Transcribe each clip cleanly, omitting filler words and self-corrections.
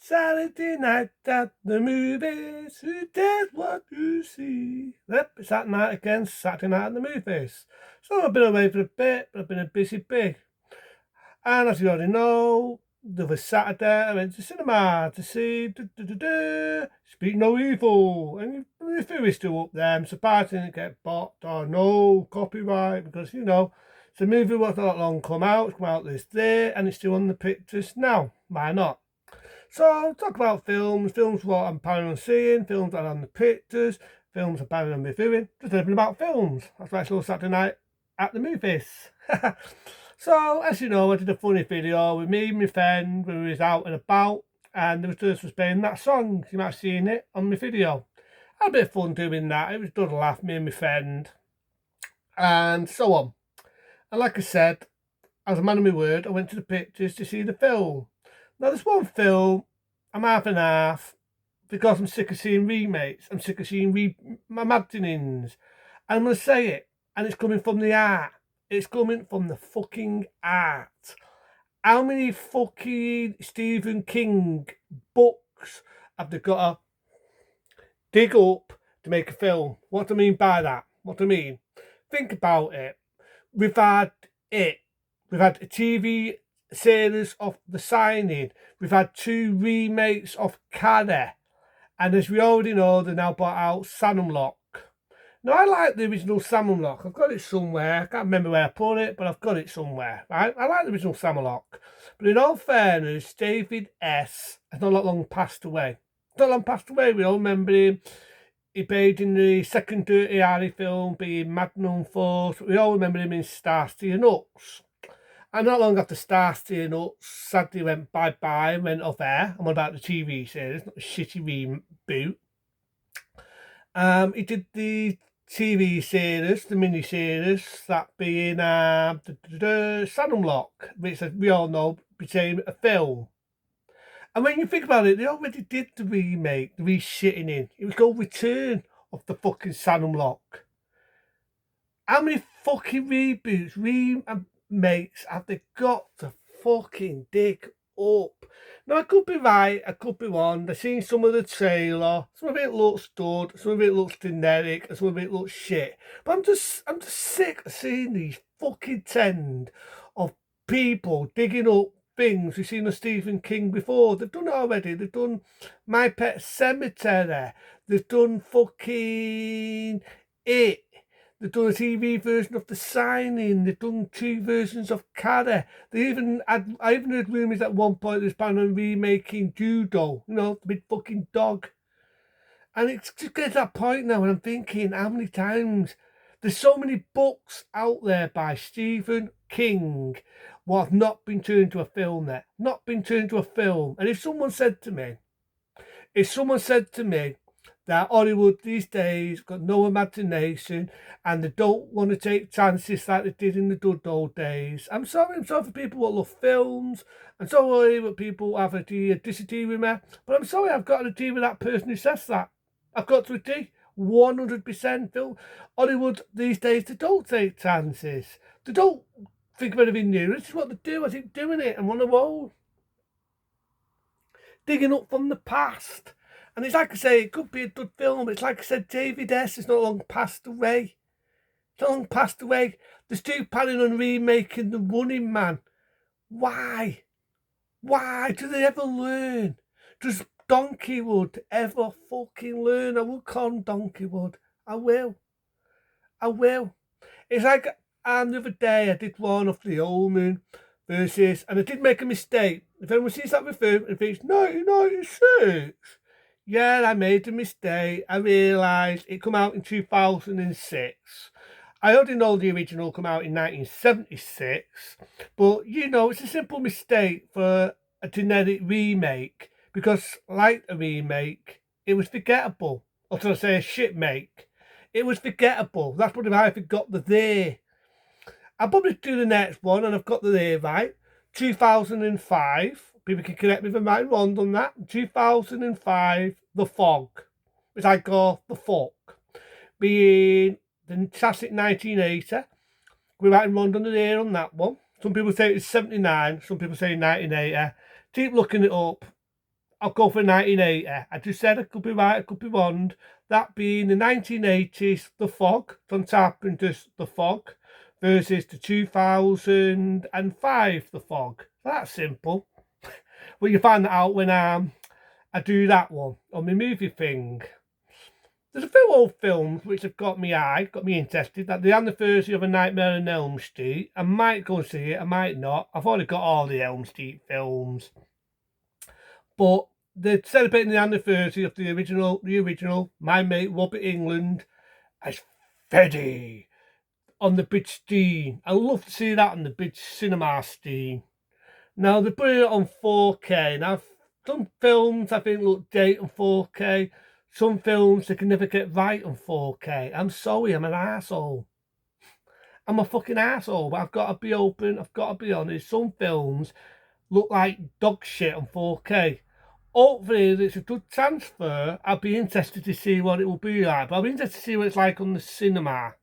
Saturday night at the movies. Who dares what you see? Yep, it's that night again, Saturday night at the movies. So I've been away for a bit, but I've been a busy bee. And as you already know, the other Saturday I went to cinema to see Speak No Evil. And the film is still up there. I'm surprised it didn't get blocked or no copyright because, it's a movie was not long come out. It's come out this day and it's still on the pictures now. Why not? So I'll talk about films what I'm planning on seeing, films that are on the pictures, films I'm planning on reviewing, just everything about films. That's why it's all Saturday night at the movies. So, as you know, I did a funny video with me and my friend when we was out and about, and the just was playing that song. You might have seen it on my video. I had a bit of fun doing that. It was good to laugh, me and my friend, and so on. And like I said, as a man of my word, I went to the pictures to see the film. Now, there's one film I'm half and half because I'm sick of seeing remakes. I'm sick of seeing imaginings. And I'm going to say it, and it's coming from the art. It's coming from the fucking art. How many fucking Stephen King books have they got to dig up to make a film? What do I mean by that? What do I mean? Think about it. We've had it. We've had a TV series of The Signing. We've had 2 remakes of Carrie. And as we already know, they now brought out Salmon Lock. Now, I like the original Salmon Lock. I've got it somewhere. I can't remember where I put it, but I've got it somewhere. Right? I like the original Salmon Lock. But in all fairness, David S. has not long passed away. Not long passed away. We all remember him. He played in the second Dirty Harry film, being Magnum Force. We all remember him in Starsky and Hutch. And not long after Starsky and Hutch sadly went bye-bye and went off air. I'm on about the TV series, not the shitty reboot. He did the TV series, the mini-series, that being Salmon Lock, which, as we all know, became a film. And when you think about it, they already did the remake, the re-shitting in. It was called Return of the fucking Salmon Lock. How many fucking reboots, remakes have they got to fucking dig up? Now, I could be right, I could be wrong. I've seen some of the trailer. Some of it looks good, some of it looks generic, and some of it looks shit. But I'm just sick of seeing these fucking trend of people digging up things we've seen of Stephen King before. They've done it already. They've done My Pet Cemetery. They've done fucking It. They've done a TV version of The Signing. They've done 2 versions of Carrie. I even heard rumours at one point there's planning on remaking Judo, the big fucking dog. And it's just getting to that point now when I'm thinking, how many times? There's so many books out there by Stephen King what have not been turned into a film yet. Not been turned into a film. And if someone said to me that Hollywood these days got no imagination and they don't want to take chances like they did in the good old days. I'm sorry for people who love films. I'm sorry for people who have a disagree with me. But I'm sorry I've got to agree with that person who says that. I've got to agree. 100% film. Hollywood these days, they don't take chances. They don't think of anything new. This is what they do. I think doing it and on the roll. Digging up from the past. And it's like I say, it could be a good film. It's like I said, David S. has not long passed away. He's not long passed away. They're still planning on remaking The Running Man. Why? Why? Do they ever learn? Does Donkeywood ever fucking learn? I will call him Donkeywood. I will. It's like the other day I did one of The Omen versus, and I did make a mistake. If anyone sees that with him and thinks 1996, yeah, I made a mistake. I realised it come out in 2006. I already know the original come out in 1976, but it's a simple mistake for a generic remake because, like a remake, it was forgettable. Or should I say a shit make? It was forgettable. That's what I forgot the there. I'll probably do the next one, and I've got the there right. 2005. People can correct me if I'm right and wrong on that. 2005, The Fog, which I call The Fog, being the classic 1980. We're right and wrong on the there on that one. Some people say it's 79, some people say 1980. Keep looking it up. I'll go for 1980. I just said I could be right, I could be wrong. That being the 1980s, The Fog, from Carpenter's The Fog, versus the 2005 The Fog. That's simple. Well, you find that out when I do that one on my movie thing. There's a few old films which have got me eye, got me interested. Like the anniversary of A Nightmare on Elm Street. I might go and see it, I might not. I've already got all the Elm Street films. But they're celebrating the anniversary of the original, my mate Robert England as Freddy on the big screen. I love to see that on the big cinema screen. Now they're putting it on 4K. Now some films I think look great on 4K. Some films they can never get right on 4K. I'm sorry, I'm an asshole. I'm a fucking asshole, but I've got to be open. I've got to be honest. Some films look like dog shit on 4K. Hopefully, it's a good transfer. I'll be interested to see what it will be like. But I'll be interested to see what it's like on the cinema.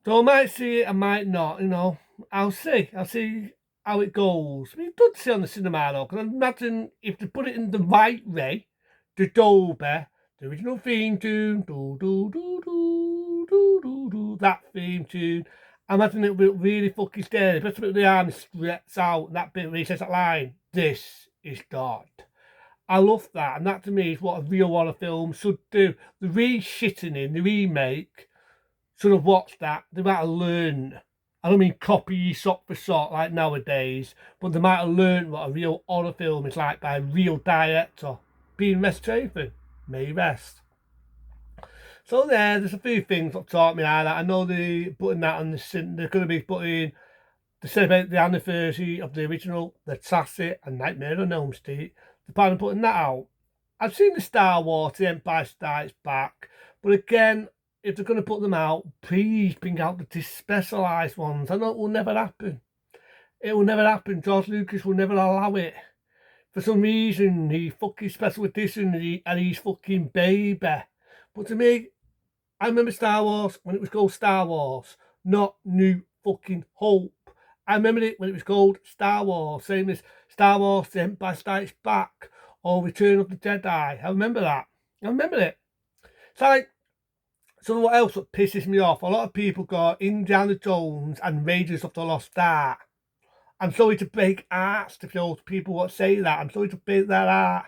So I might see it, I might not, you know. I'll see. I'll see how it goes. I mean, it's good to see on the cinema though, because I imagine if they put it in the right way, the Dolby, the original theme tune, do do do do do do do, that theme tune, I imagine it'll be really fucking scary, especially with the arm stretched out, and that bit where he says that line, "This is God." I love that, and that to me is what a real horror film should do. The re-shitting in, the remake, should have watched that. They might have learned. I don't mean copy shot for shot like nowadays, but they might have learned what a real horror film is like by a real director. Being Wes Craven, may rest. So there's a few things that taught me that. I know they're putting that on the they're going to be putting to celebrate the anniversary of the original, the classic, and Nightmare on Elm Street. They're planning on putting that out. I've seen the Star Wars, The Empire Strikes Back, but again, if they're going to put them out, please bring out the specialised ones. I know it will never happen. It will never happen. George Lucas will never allow it. For some reason, he fucking special edition and he's fucking baby. But to me, I remember Star Wars when it was called Star Wars, not New fucking Hope. I remember it when it was called Star Wars, same as Star Wars, The Empire Strikes Back, or Return of the Jedi. I remember that. I remember it. It's like, so what else that pisses me off? A lot of people got Indiana Jones and Raiders of the Lost Ark. I'm sorry to break hearts to those people what say that. I'm sorry to break that heart.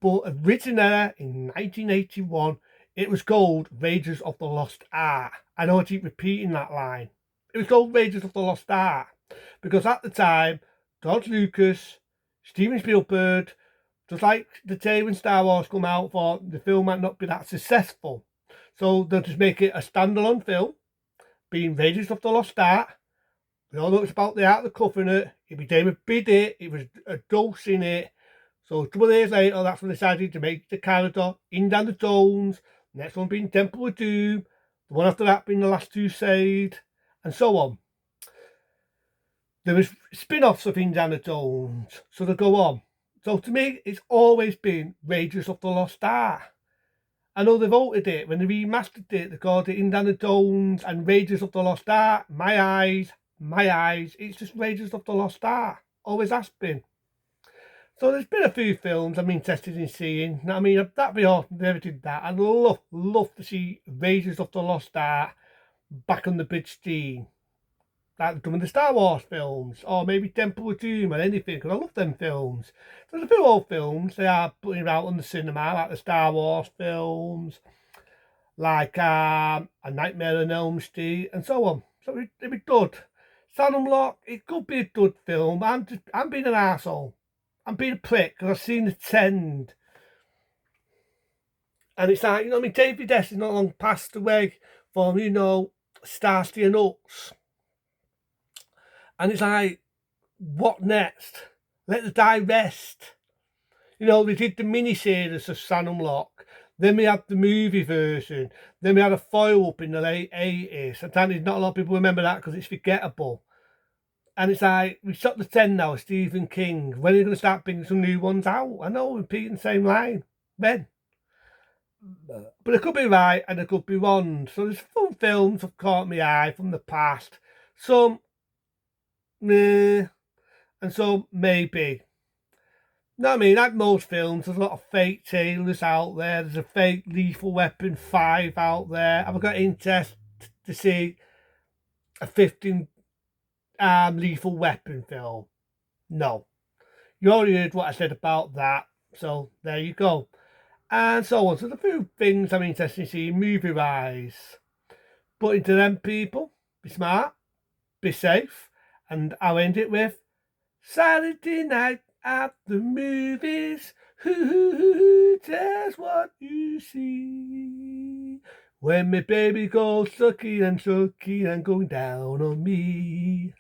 But originally in 1981, it was called Raiders of the Lost Ark. I know I keep repeating that line. It was called Raiders of the Lost Ark because at the time, George Lucas, Steven Spielberg, just like the day when Star Wars come out, thought the film might not be that successful. So they'll just make it a standalone film, being Raiders of the Lost Ark. We all know it's about the Ark of the Covenant. It became a big hit. It was a dose in it. So a couple of years later, that's when they decided to make the character Indiana Jones. The next one being Temple of Doom. The one after that being The Last Crusade, and so on. There was spin-offs of Indiana Jones, so they go on. So to me, it's always been Raiders of the Lost Ark. I know they've altered it. When they remastered it, they called it Indiana Jones and Raiders of the Lost Ark. My eyes, it's just Raiders of the Lost Ark. Always has been. So there's been a few films I'm interested in seeing. I mean, that'd be awesome if they ever did that. I'd love to see Raiders of the Lost Ark back on the big screen. Like doing the Star Wars films, or maybe Temple of Doom or anything, because I love them films. There's a few old films they are putting out on the cinema, like the Star Wars films, like A Nightmare on Elm Street, and so on. So it'd be good. Phantom Lock, it could be a good film. I'm being an arsehole. I'm being a prick because I've seen the trend. And it's like, you know what I mean? David S. is not long passed away from, you know, Starsky and Hutch. And it's like, what next? Let the die rest. You know, they did the mini-series of Phantom Lock. Then we had the movie version. Then we had a follow-up in the late 80s. And not a lot of people remember that because it's forgettable. And it's like, we shot the 10 now, Stephen King. When are you going to start bringing some new ones out? I know, repeating the same line. When? But it could be right and it could be wrong. So there's some films have caught my eye from the past. Some, meh, and some maybe. No, I mean, like most films, there's a lot of fake trailers out there. There's a fake Lethal Weapon 5 out there. Have I got interest to see a 15 Lethal Weapon film? No. You already heard what I said about that. So there you go. And so on. So the few things I'm interested in seeing movie wise. But into them people, be smart, be safe, and I'll end it with Saturday night at the movies. Who cares what you see? When my baby goes sucky and going down on me.